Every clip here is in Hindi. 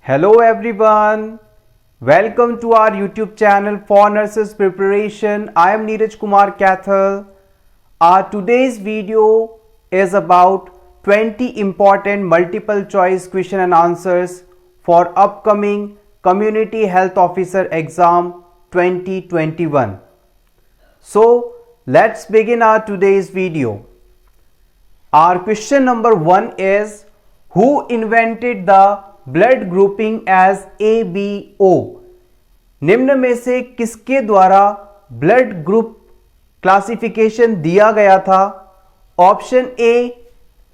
Hello everyone, welcome to our YouTube channel for Nurses Preparation. I am Neeraj Kumar Kathal. Our today's video is about 20 important multiple choice question and answers for upcoming Community Health Officer exam 2021. So let's begin our today's video. Our question number 1 is, who invented the blood grouping as ABO? निम्न में से किसके द्वारा ब्लड ग्रुप क्लासिफिकेशन दिया गया था? ऑप्शन ए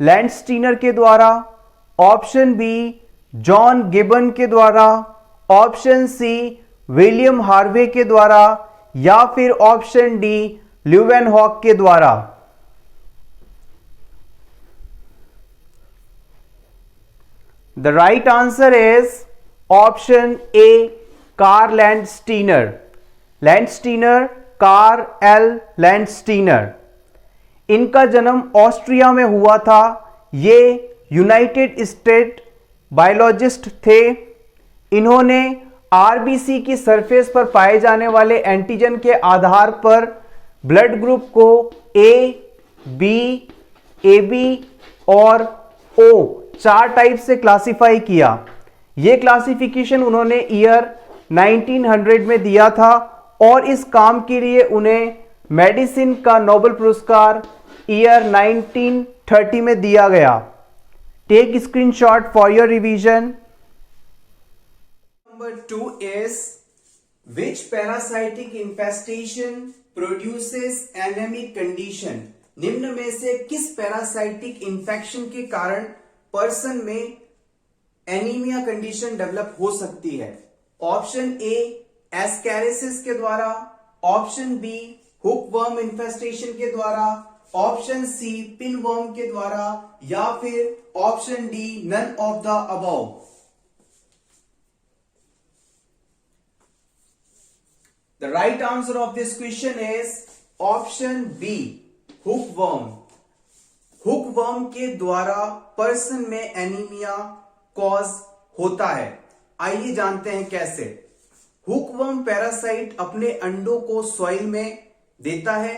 लैंडस्टीनर के द्वारा, ऑप्शन बी जॉन गिबन के द्वारा, ऑप्शन सी विलियम हार्वे के द्वारा या फिर ऑप्शन डी ल्यूवेनहॉक के द्वारा. The right answer is option A, Karl Landsteiner. Landsteiner, Karl L. Landsteiner. इनका जन्म ऑस्ट्रिया में हुआ था. ये यूनाइटेड स्टेट बायोलॉजिस्ट थे. इन्होंने आरबीसी की सरफेस पर पाए जाने वाले एंटीजन के आधार पर ब्लड ग्रुप को ए, बी, AB और O 4 टाइप से क्लासिफाई किया. यह क्लासिफिकेशन उन्होंने ईयर 1900 में दिया था और इस काम के लिए उन्हें मेडिसिन का नोबेल पुरस्कार ईयर 1930 में दिया गया. Take screenshot for your revision. Number 2 is, which parasitic infestation produces anaemic condition? निम्न में से किस पैरासाइटिक इंफेक्शन के कारण पर्सन में एनीमिया कंडीशन डेवलप हो सकती है? ऑप्शन ए एस्कैरिसिस के द्वारा, ऑप्शन बी हुकवर्म इन्फेस्टेशन के द्वारा, ऑप्शन सी पिनवर्म के द्वारा या फिर option D none of the above. The right answer of this question is option B hookworm. Hookworm के द्वारा पर्सन में एनीमिया कॉज होता है. आइए जानते हैं कैसे. हुकवर्म पैरासाइट अपने अंडों को सॉइल में देता है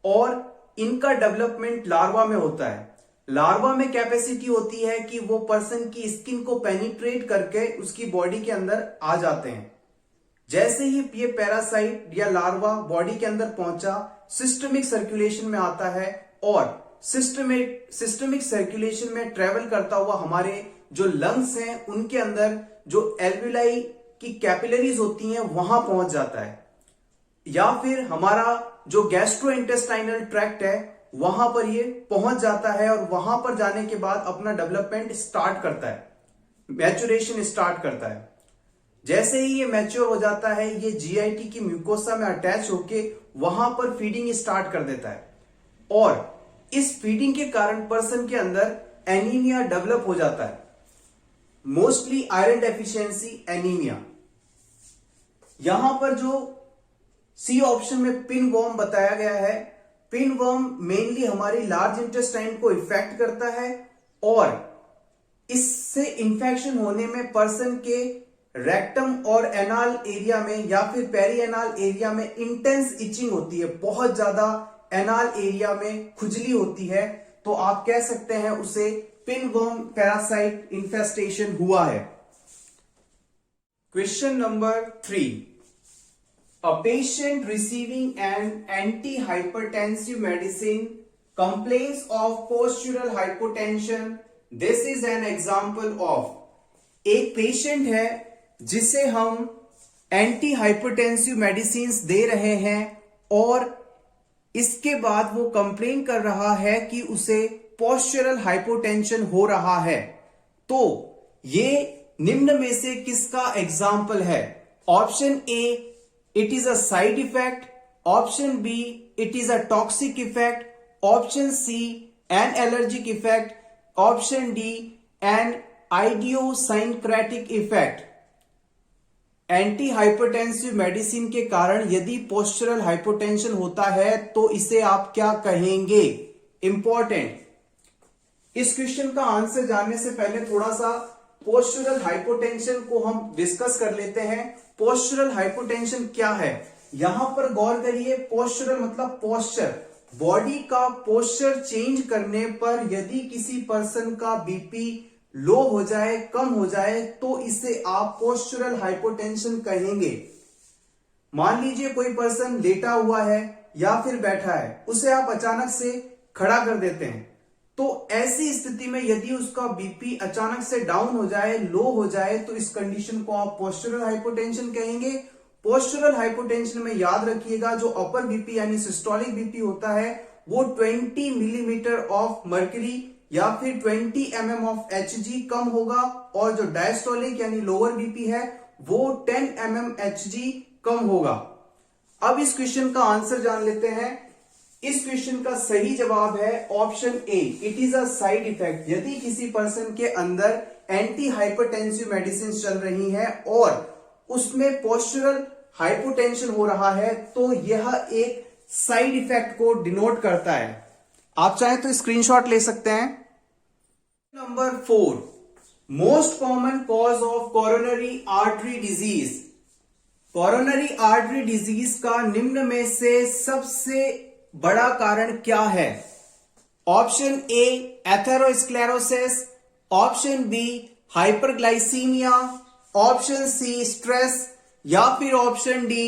और इनका डेवलपमेंट लार्वा में होता है. लार्वा में कैपेसिटी होती है कि वो पर्सन की स्किन को पेनिट्रेट करके उसकी बॉडी के अंदर आ जाते हैं. जैसे ही ये पैरासाइट या लार्वा बॉडी के अंदर पहुंचा, सिस्टमिक सर्कुलेशन में आता है और सिस्टमिक सर्कुलेशन में ट्रेवल करता हुआ हमारे जो लंग्स हैं उनके अंदर जो एल्विलाई की कैपिलरीज होती हैं वहां पहुंच जाता है, या फिर हमारा जो गैस्ट्रोइंटेस्टाइनल ट्रैक्ट है वहां पर ये पहुंच जाता है और वहां पर जाने के बाद अपना डेवलपमेंट स्टार्ट करता है, मैच्योरेशन स्टार्ट करता है. जैसे ही ये मैच्योर हो जाता है, ये जीआईटी की म्यूकोसा में अटैच होके वहां पर फीडिंग स्टार्ट कर देता है और इस फीडिंग के कारण पर्सन के अंदर एनीमिया डेवलप हो जाता है, मोस्टली आयरन डेफिशिएंसी एनीमिया. यहां पर जो सी ऑप्शन में पिनवर्म बताया गया है, पिनवर्म मेनली हमारी लार्ज इंटेस्टाइन को इफेक्ट करता है और इससे इंफेक्शन होने में पर्सन के रेक्टम और एनाल एरिया में या फिर पेरी एनाल एरिया में इंटेंस इचिंग होती है. बहुत ज्यादा एनाल एरिया में खुजली होती है, तो आप कह सकते हैं उसे पिनवर्म पैरासाइट इन्फेस्टेशन हुआ है. Question number 3, a patient receiving an anti hypertensive medicine complains of postural hypotension. This is an example of. एक पेशेंट है जिसे हम एंटी हाइपरटेंसिव मेडिसिन दे रहे हैं और इसके बाद वो कंप्लेन कर रहा है कि उसे पोस्चरल हाइपोटेंशन हो रहा है. तो ये निम्न में से किसका एग्जाम्पल है? Option A it is a side effect, option B it is a toxic effect, option C an allergic effect, option D an idiosyncratic effect. Anti hypertensive medicine के कारण यदि पोस्चरल हाइपोटेंशन होता है तो इसे आप क्या कहेंगे? इंपॉर्टेंट. इस क्वेश्चन का आंसर जानने से पहले थोड़ा सा पोस्चरल हाइपोटेंशन को हम डिस्कस कर लेते हैं। पोस्चरल हाइपोटेंशन क्या है, यहां पर गौर करिए। पोस्चरल मतलब पोस्चर, बॉडी का पोस्चर चेंज करने पर यदि किसी पर्सन का बीपी लो हो जाए, कम हो जाए, तो इसे आप पोस्चरल हाइपोटेंशन कहेंगे। मान लीजिए कोई पर्सन लेटा हुआ है या फिर बैठा है, उसे आप अचानक से खड़ा कर देते हैं, तो ऐसी स्थिति में यदि उसका बीपी अचानक से डाउन हो जाए, लो हो जाए, तो इस कंडीशन को आप पोस्चरल हाइपोटेंशन कहेंगे। पोस्चरल हाइपोटेंशन में याद रखिएगा, जो अपर बीपी यानी सिस्टोलिक बीपी होता है वो 20 मिलीमीटर ऑफ मर्क्यूरी या फिर 20 mm ऑफ Hg कम होगा, और जो डायस्टोलिक यानी लोअर बीपी है वो 10 mm Hg कम होगा। अब इस क्वेश्चन का आंसर जान लेते हैं। इस क्वेश्चन का सही जवाब है option A, it is a side effect. यदि किसी पर्सन के अंदर एंटी हाइपरटेंसिव मेडिसिन चल रही है और उसमें पोस्चरल हाइपोटेंशन हो रहा है, तो यह एक साइड इफेक्ट को डिनोट करता है। आप चाहें तो स्क्रीनशॉट ले सकते हैं। Number 4, most common cause of coronary artery disease. Coronary artery disease का निम्न में से सबसे बड़ा कारण क्या है? Option A atherosclerosis, option B hyperglycaemia, option C stress, या फिर option D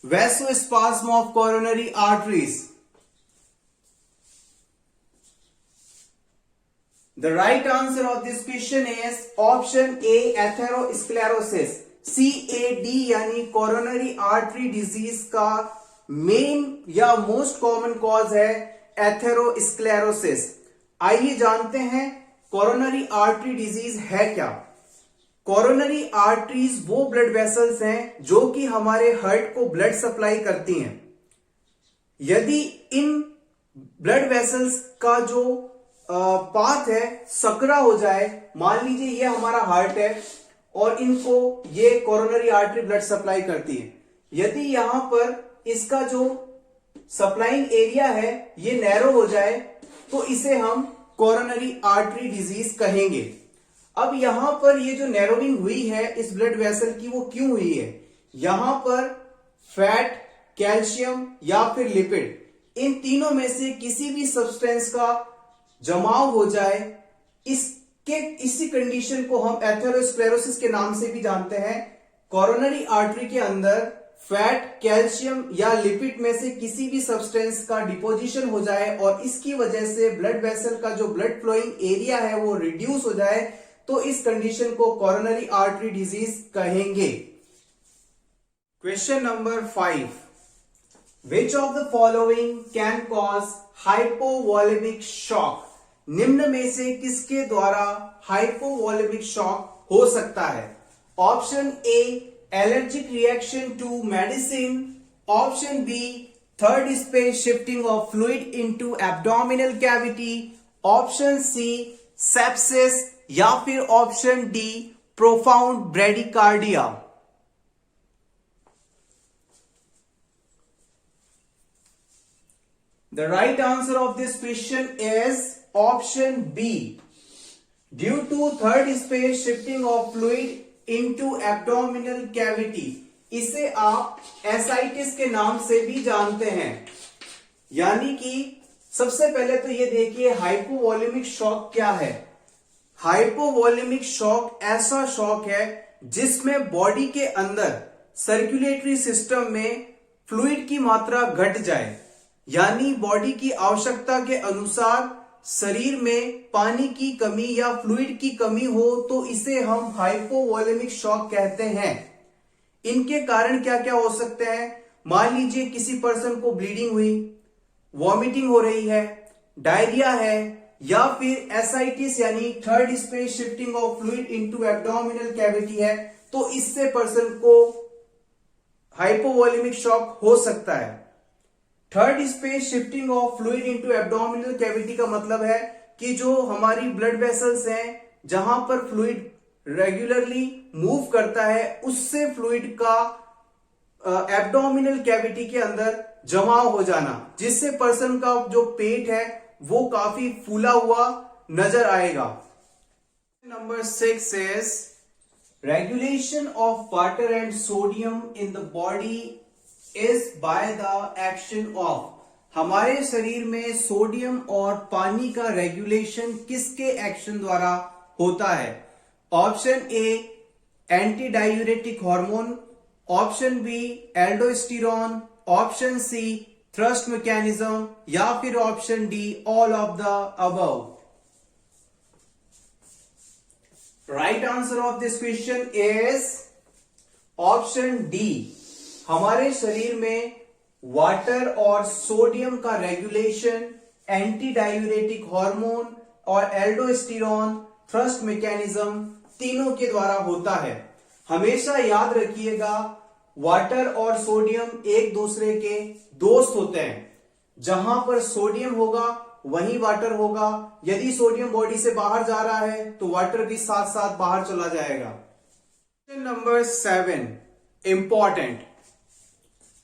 vasospasm of coronary arteries. The right answer of this question is option A, atherosclerosis। CAD यानी कोरोनरी आर्टरी डिजीज का मेन या मोस्ट कॉमन कॉज है एथेरोस्क्लेरोसिस। आइए जानते हैं कोरोनरी आर्टरी डिजीज है क्या। कोरोनरी आर्टरीज वो ब्लड वेसल्स हैं जो कि हमारे हार्ट को ब्लड सप्लाई करती हैं। यदि इन ब्लड वेसल्स का जो पाथ है सकरा हो जाए, मान लीजिए ये हमारा हार्ट है और इनको ये कोरोनरी आर्टरी ब्लड सप्लाई करती है, यदि यहां पर इसका जो सप्लाइंग एरिया है ये नैरो हो जाए, तो इसे हम कोरोनरी आर्टरी डिजीज कहेंगे। अब यहां पर ये जो नैरोइंग हुई है इस ब्लड वेसल की, वो क्यों हुई है? यहां पर फैट, कैल्शियम या फिर लिपिड, इन तीनों में से किसी भी सब्सटेंस का जमाव हो जाए, इसी कंडीशन को हम एथेरोस्क्लेरोसिस के नाम से भी जानते हैं। कोरोनरी आर्टरी के अंदर फैट, कैल्शियम या लिपिड में से किसी भी सब्सटेंस का डिपोजिशन हो जाए और इसकी वजह से ब्लड वेसल का जो ब्लड फ्लोइंग एरिया है वो रिड्यूस हो जाए, तो इस कंडीशन को कोरोनरी आर्टरी डिजीज कहेंगे। Question number 5, which of the following can cause hypovolaemic shock? निम्न में से किसके द्वारा हाइपोवॉलेमिक शॉक हो सकता है? Option A allergic reaction to medicine, option B third space shifting of fluid into abdominal cavity, option C sepsis, या फिर option D profound bradycardia. The right answer of this question is option B. Due to third space shifting of fluid into abdominal cavity. इसे आप एसाइटिस के नाम से भी जानते हैं। यानी कि सबसे पहले तो ये देखिए हाइपोवॉलेमिक शॉक क्या है। हाइपोवॉलेमिक शॉक ऐसा शॉक है जिसमें बॉडी के अंदर सर्कुलेटरी सिस्टम में फ्लूइड की मात्रा घट जाए, यानी बॉडी की आवश्यकता के अनुसार शरीर में पानी की कमी या फ्लूइड की कमी हो, तो इसे हम हाइपोवॉलेमिक शॉक कहते हैं। इनके कारण क्या क्या हो सकते हैं? मान लीजिए किसी पर्सन को ब्लीडिंग हुई, वॉमिटिंग हो रही है, डायरिया है, या फिर एसाइटिस यानी third space shifting of fluid into abdominal cavity है, तो इससे पर्सन को हाइपोवॉलेमिक शॉक हो सकता है। Third space shifting of fluid into abdominal cavity का मतलब है कि जो हमारी ब्लड वेसल्स हैं जहां पर फ्लूइड रेगुलरली मूव करता है, उससे फ्लूइड का एब्डोमिनल कैविटी के अंदर जमाव हो जाना, जिससे पर्सन का जो पेट है वो काफी फूला हुआ नजर आएगा। Number 6 is regulation of water and sodium in the body is by the action of. हमारे शरीर में सोडियम और पानी का रेगुलेशन किसके एक्शन द्वारा होता है? Option A anti diuretic hormone, option B aldosterone, option C thrust mechanism या फिर option D all of the above. Right answer of this question is option D. हमारे शरीर में वाटर और सोडियम का रेगुलेशन एंटी डायूरेटिक हार्मोन और एल्डोस्टेरोन थ्रस्ट मैकेनिज्म तीनों के द्वारा होता है. हमेशा याद रखिएगा वाटर और सोडियम एक दूसरे के दोस्त होते हैं. जहां पर सोडियम होगा वहीं वाटर होगा. यदि सोडियम बॉडी से बाहर जा रहा है तो वाटर भी साथ साथ बाहर चला जाएगा. Question number 7 important.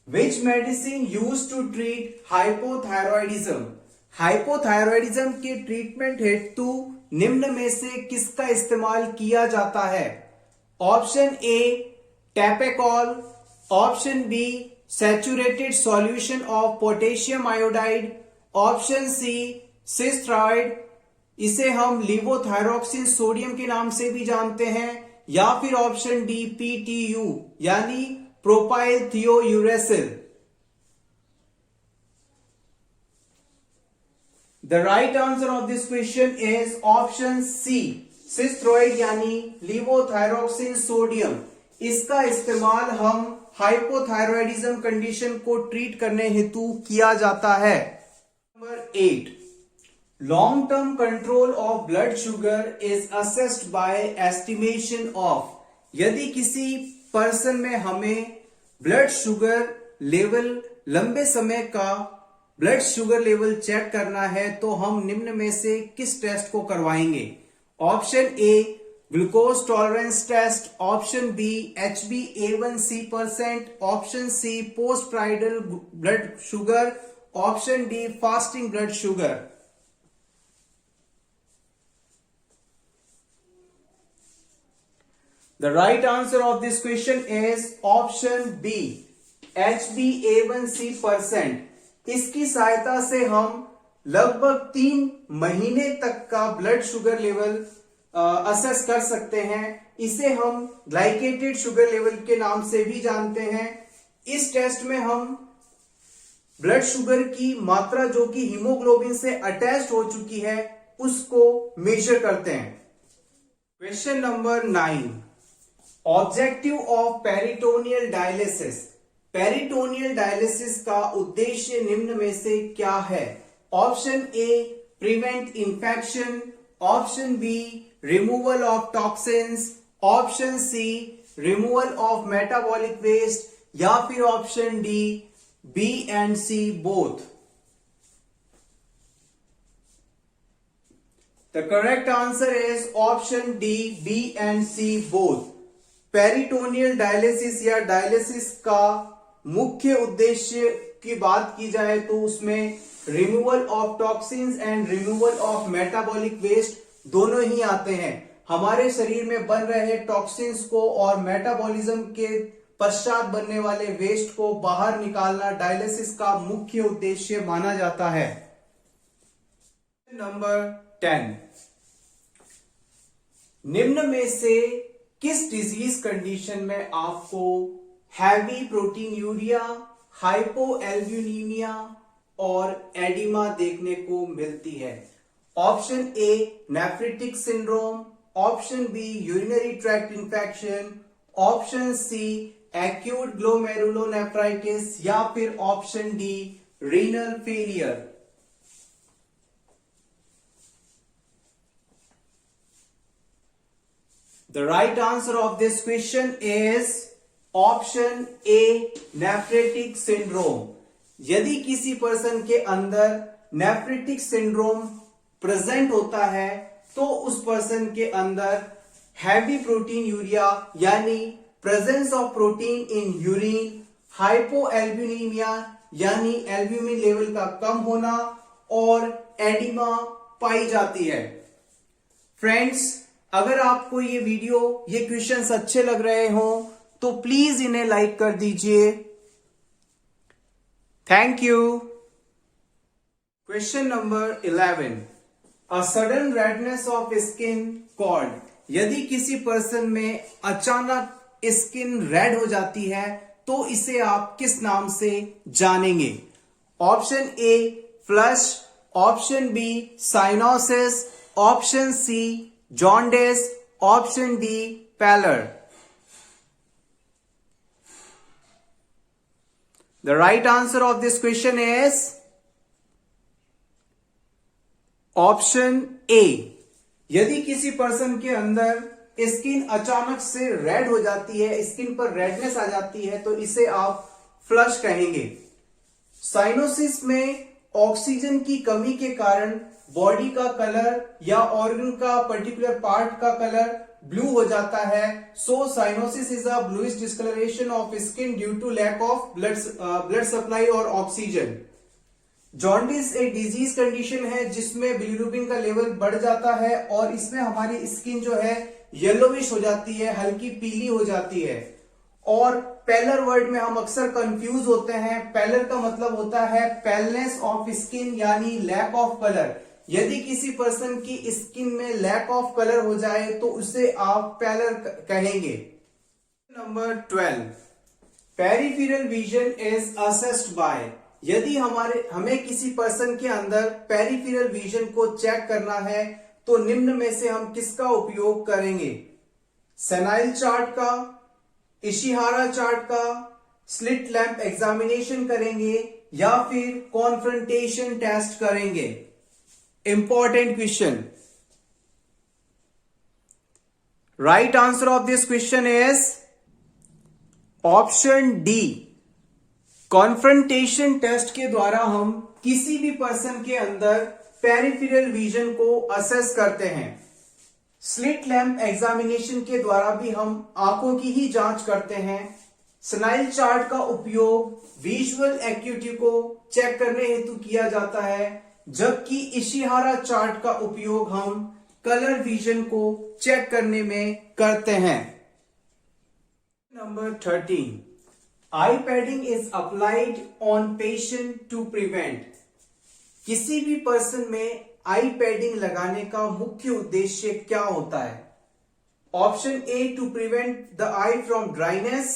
Which medicine used to treat hypothyroidism? Hypothyroidism के ट्रीटमेंट हेतु निम्न में से किसका इस्तेमाल किया जाता है? Option A Tapazole, option B saturated solution of potassium iodide, option C Synthroid, इसे हम लिवोथायरोक्सिन सोडियम के नाम से भी जानते हैं, या फिर ऑप्शन डी पीटीयू यानी propylthiouracil. The right answer of this question is option C Synthroid यानी लिवोथायरोक्सिन सोडियम. इसका इस्तेमाल हम हाइपोथायरॉयडिज्म कंडीशन को ट्रीट करने हेतु किया जाता है. Number 8 long term control of blood sugar is assessed by estimation of. यदि किसी पर्सन में हमें ब्लड शुगर लेवल लंबे समय का ब्लड शुगर लेवल चेक करना है तो हम निम्न में से किस टेस्ट को करवाएंगे? Option A glucose tolerance test, option B HbA1c%, option C post prandial blood sugar, option D fasting blood sugar. The right answer of this question is option B HbA1c%. इसकी सहायता से हम लगभग 3 महीने तक का ब्लड शुगर लेवल असेस कर सकते हैं. इसे हम ग्लाइकेटेड शुगर लेवल के नाम से भी जानते हैं. इस टेस्ट में हम ब्लड शुगर की मात्रा जो कि हीमोग्लोबिन से अटैच्ड हो चुकी है उसको मेजर करते हैं. Question number 9 objective of peritoneal dialysis. Peritoneal dialysis का उद्देश्य निम्न में से क्या है? Option A prevent infection, option B removal of toxins, option C removal of metabolic waste या फिर option D B and C both. The correct answer is option D B and C both. Peritoneal dialysis या डायलिसिस का मुख्य उद्देश्य की बात की जाए तो उसमें removal of toxins and removal of metabolic waste दोनों ही आते हैं. हमारे शरीर में बन रहे टॉक्सिन्स को और मेटाबॉलिज्म के पश्चात बनने वाले वेस्ट को बाहर निकालना डायलिसिस का मुख्य उद्देश्य माना जाता है. नंबर 10 निम्न में से किस डिजीज कंडीशन में आपको हैवी प्रोटीनयूरिया, हाइपोएल्ब्यूमिनिया और एडिमा देखने को मिलती है? Option A nephritic syndrome, option B urinary tract infection, option C acute glomerulonephritis या फिर option D renal failure. The right answer of this question is option A nephritic syndrome. यदि किसी पर्सन के अंदर नेफ्रेटिक सिंड्रोम प्रेजेंट होता है तो उस पर्सन के अंदर हैवी प्रोटीन यूरिया यानी presence of protein in urine, hypoalbuminemia यानी एल्ब्यूमिन लेवल का कम होना और एडिमा पाई जाती है. फ्रेंड्स, अगर आपको ये वीडियो, ये क्वेश्चंस अच्छे लग रहे हो तो प्लीज इन्हें लाइक कर दीजिए। Thank you. Question number 11, a sudden redness of skin called. यदि किसी पर्सन में अचानक स्किन रेड हो जाती है तो इसे आप किस नाम से जानेंगे? Option A flush, option B cyanosis, option C jaundice, option D pallor. The right answer of this question is option A. यदि किसी पर्सन के अंदर स्किन अचानक से रेड हो जाती है, स्किन पर रेडनेस आ जाती है, तो इसे आप फ्लश कहेंगे। साइनोसिस में ऑक्सीजन की कमी के कारण बॉडी का कलर या ऑर्गन का पर्टिकुलर पार्ट का कलर ब्लू हो जाता है। So cyanosis is a bluish discolouration of skin due to lack of blood supply और ऑक्सीजन। जॉन्डिस एक डिजीज कंडीशन है जिसमें बिलिरुबिन का लेवल बढ़ जाता है और इसमें हमारी स्किन जो है येलोविश हो जाती है, हल्की पीली हो जाती है। और पैलर वर्ड में हम अक्सर कंफ्यूज होते हैं। पैलर का मतलब होता है पैलनेस ऑफ स्किन, यानी लैक ऑफ कलर। यदि किसी पर्सन की स्किन में लैक ऑफ कलर हो जाए तो उसे आप पैलर कहेंगे। Number 12, peripheral vision is assessed by. यदि हमें किसी पर्सन के अंदर पेरिफेरल विजन को चेक करना है तो निम्न में से हम किसका उपयोग करेंगे? सेनाइल चार्ट का, इशिहारा चार्ट का, स्लिट लैंप एग्जामिनेशन करेंगे या फिर कॉन्फ्रंटेशन टेस्ट करेंगे? Important question. Right answer of this question is option D. Confrontation test के द्वारा हम किसी भी पर्सन के अंदर पेरिफेरल विजन को असेस करते हैं। स्लिट लैंप एग्जामिनेशन के द्वारा भी हम आंखों की ही जांच करते हैं। स्नाइल चार्ट का उपयोग विजुअल एक्यूटी को चेक करने हेतु किया जाता है, जबकि इशिहारा चार्ट का उपयोग हम कलर विजन को चेक करने में करते हैं। Number 13, eye padding is applied on patient to prevent. किसी भी पर्सन में आई पैडिंग लगाने का मुख्य उद्देश्य क्या होता है? Option A to prevent the eye from dryness,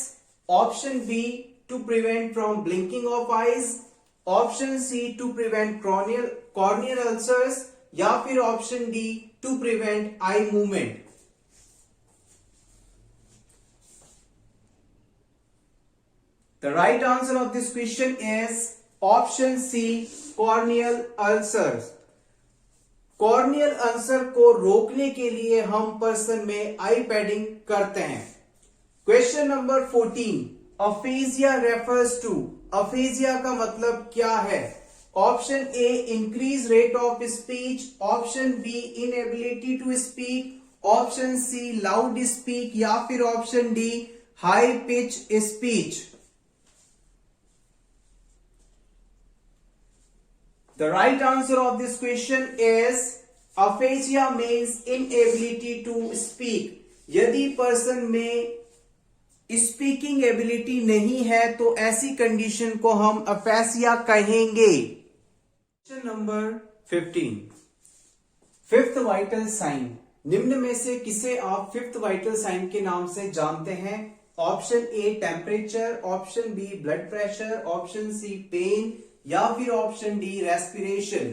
option B to prevent from blinking of eyes, option C to prevent corneal ulcers या फिर option D to prevent eye movement. The right answer of this question is option C, corneal ulcers. Corneal ulcer को रोकने के लिए हम पर्सन में आई पैडिंग करते हैं। Question number 14, aphasia refers to. Aphasia का मतलब क्या है? Option A increase rate of speech, option B inability to speak, option C loud speak या फिर option D high pitch speech. The right answer of this question is aphasia means inability to speak. यदि पर्सन में स्पीकिंग एबिलिटी नहीं है तो ऐसी कंडीशन को हम अफेसिया कहेंगे। Question number 15, fifth vital sign. निम्न में से किसे आप फिफ्थ वाइटल साइन के नाम से जानते हैं? Option A temperature, option B blood pressure, option C pain या फिर option D respiration.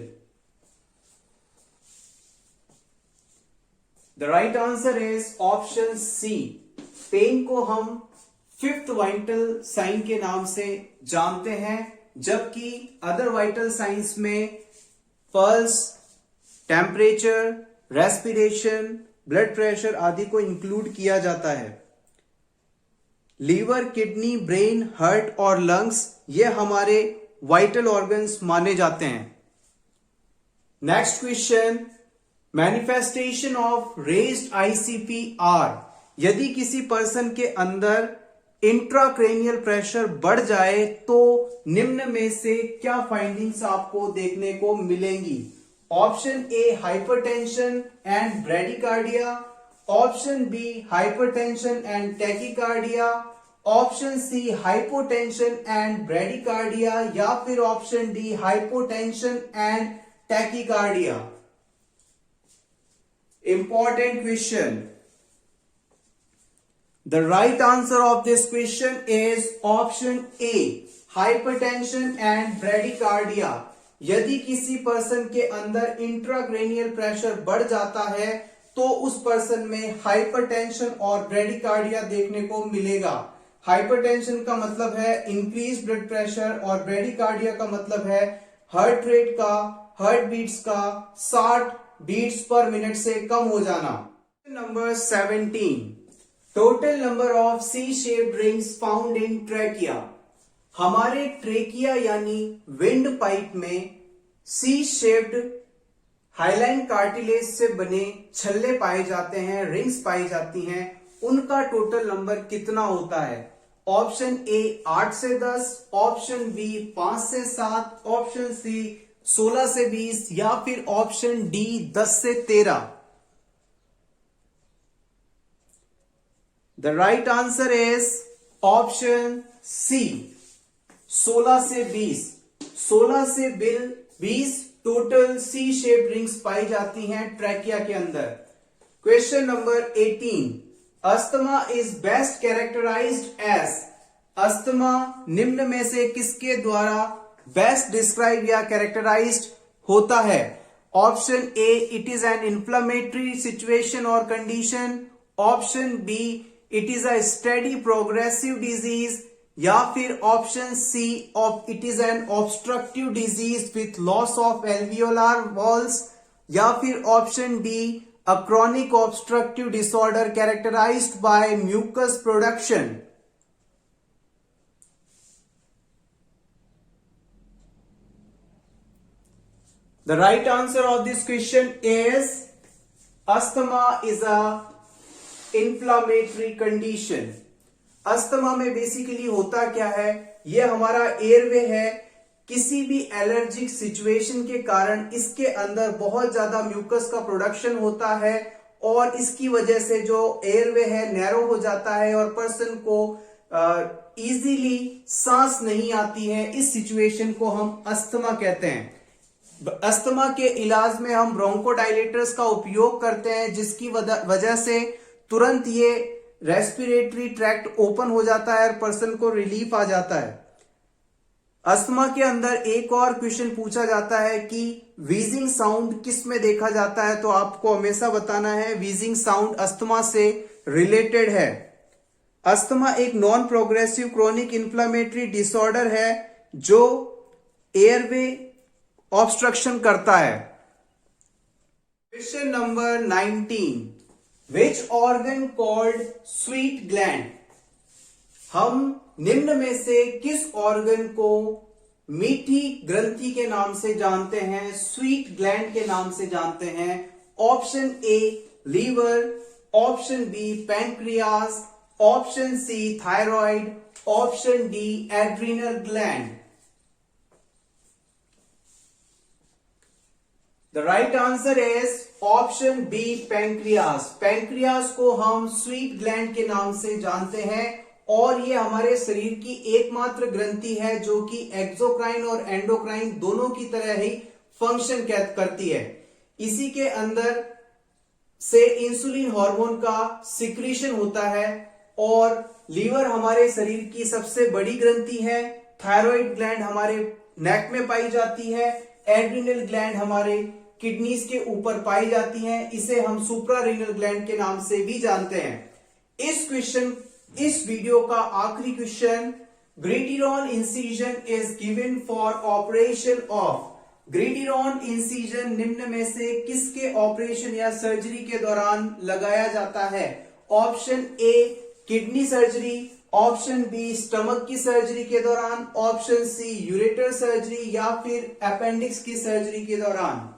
The right answer is option C. Pain को हम फिफ्थ वाइटल साइन के नाम से जानते हैं, जबकि अदर वाइटल साइंस में pulse, temperature, respiration, blood pressure आदि को इंक्लूड किया जाता है। लीवर, किडनी, ब्रेन, हार्ट और लंग्स ये हमारे वाइटल ऑर्गन्स माने जाते हैं। Next question, manifestation of raised ICPR. यदि किसी पर्सन के अंदर इंट्राक्रेनियल प्रेशर बढ़ जाए तो निम्न में से क्या फाइंडिंग्स आपको देखने को मिलेंगी? Option A hypertension and bradycardia, option B hypertension and tachycardia, option C hypotension and bradycardia, या फिर option D hypotension and tachycardia. Important question. The right answer of this question is option A, hypertension and bradycardia। यदि किसी पर्सन के अंदर इंट्राक्रेनियल प्रेशर बढ़ जाता है तो उस पर्सन में हाइपरटेंशन और ब्रेडिकार्डिया देखने को मिलेगा। हाइपरटेंशन का मतलब है इंक्रीज ब्लड प्रेशर और ब्रेडिकार्डिया का मतलब है हार्ट रेट का, हार्ट बीट्स का 60 बीट्स पर मिनट से कम हो जाना। Number 17, total number of C shaped rings found in trachea. हमारे ट्रेकिया यानी विंड पाइप में सी शेप्ड हाइलाइन कार्टिलेज से बने छल्ले पाए जाते हैं, रिंग्स पाई जाती हैं। उनका टोटल नंबर कितना होता है? ऑप्शन ए 8 से 10, ऑप्शन बी 5 से 7, ऑप्शन सी 16 से 20, या फिर ऑप्शन डी 10 से 13। The right answer is option C, 16 से 20। 16 से 20 टोटल सी शेप रिंग्स पाई जाती हैं ट्रैकिया के अंदर। Question number 18, asthma is best characterized as. Asthma निम्न में से किसके द्वारा बेस्ट डिस्क्राइब या कैरेक्टराइज्ड होता है? Option A it is an inflammatory situation और condition, option B it is a steady progressive disease, या फिर option C of it is an obstructive disease with loss of alveolar walls, या फिर option D a chronic obstructive disorder characterised by mucus production. The right answer of this question is asthma is a inflammatory condition। Asthma में बेसिकली होता क्या है? यह हमारा एयरवे है। किसी भी एलर्जिक सिचुएशन के कारण इसके अंदर बहुत ज्यादा म्यूकस का प्रोडक्शन होता है और इसकी वजह से जो एयरवे है नैरो हो जाता है और पर्सन को इजीली सांस नहीं आती है। इस सिचुएशन को हम अस्थमा कहते हैं। अस्थमा के इलाज में हम ब्रोंकोडायलेटर्स का उपयोग करते हैं, जिसकी वजह से तुरंत ये रेस्पिरेटरी ट्रैक्ट ओपन हो जाता है और पर्सन को रिलीफ आ जाता है। अस्थमा के अंदर एक और क्वेश्चन पूछा जाता है कि वीजिंग साउंड किस में देखा जाता है, तो आपको हमेशा बताना है वीजिंग साउंड अस्थमा से रिलेटेड है। अस्थमा एक non progressive chronic inflammatory disorder है जो एयरवे ऑब्स्ट्रक्शन करता है। Question number 19, which organ called sweet gland. हम निम्न में से किस ऑर्गन को मीठी ग्रंथि के नाम से जानते हैं, स्वीट ग्लैंड के नाम से जानते हैं? Option A liver, option B pancreas, option C thyroid, option D adrenal gland. The right answer is option B pancreas. Pancreas को हम स्वीट ग्लैंड के नाम से जानते हैं और ये हमारे शरीर की एकमात्र ग्रंथि है जो कि एक्सोक्राइन और एंडोक्राइन दोनों की तरह ही फंक्शन करती है। इसी के अंदर से इंसुलिन हार्मोन का सिक्रीशन होता है और लीवर हमारे शरीर की सबसे बड़ी ग्रंथि है। थायराइड ग्लैंड हमारे नेक में पाई जाती है। एड्रिनल ग्लैंड हमारे किडनीज के ऊपर पाई जाती हैं। इसे हम सुप्रारीनल ग्लैंड के नाम से भी जानते हैं। इस वीडियो का आखिरी question, gridiron incision is given for operation of. Gridiron incision निम्न में से किसके ऑपरेशन या सर्जरी के दौरान लगाया जाता है? Option A kidney surgery, option B stomach की सर्जरी के दौरान, ऑप्शन सी यूरेटर सर्जरी, या फिर अपेंडिक्स की सर्जरी के दौरान।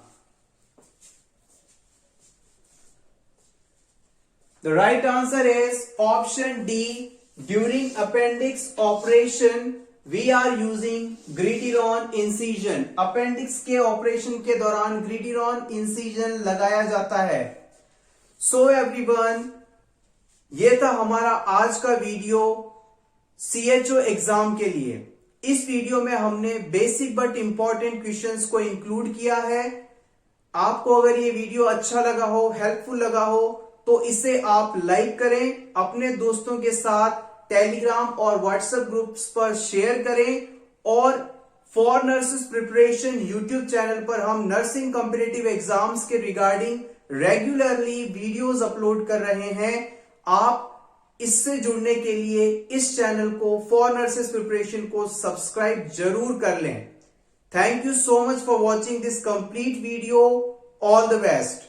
The right answer is option D, during appendix operation we are using gridiron incision. Appendix के ऑपरेशन के दौरान ग्रीटिरॉन इंसिजन लगाया जाता है। सो एवरीवन, ये था हमारा आज का वीडियो CHO एग्जाम के लिए। इस वीडियो में हमने बेसिक बट इंपॉर्टेंट क्वेश्चंस को इंक्लूड किया है। आपको अगर ये वीडियो अच्छा लगा हो, हेल्पफुल लगा हो, तो इसे आप लाइक करें, अपने दोस्तों के साथ टेलीग्राम और व्हाट्सएप ग्रुप्स पर शेयर करें और for nurses preparation YouTube channel पर हम नर्सिंग कॉम्पिटिटिव एग्जाम्स के रिगार्डिंग रेगुलरली वीडियोस अपलोड कर रहे हैं। आप इससे जुड़ने के लिए इस चैनल को फॉर नर्सेस प्रिपरेशन को सब्सक्राइब जरूर कर लें। Thank you so much for watching this complete video. All the best.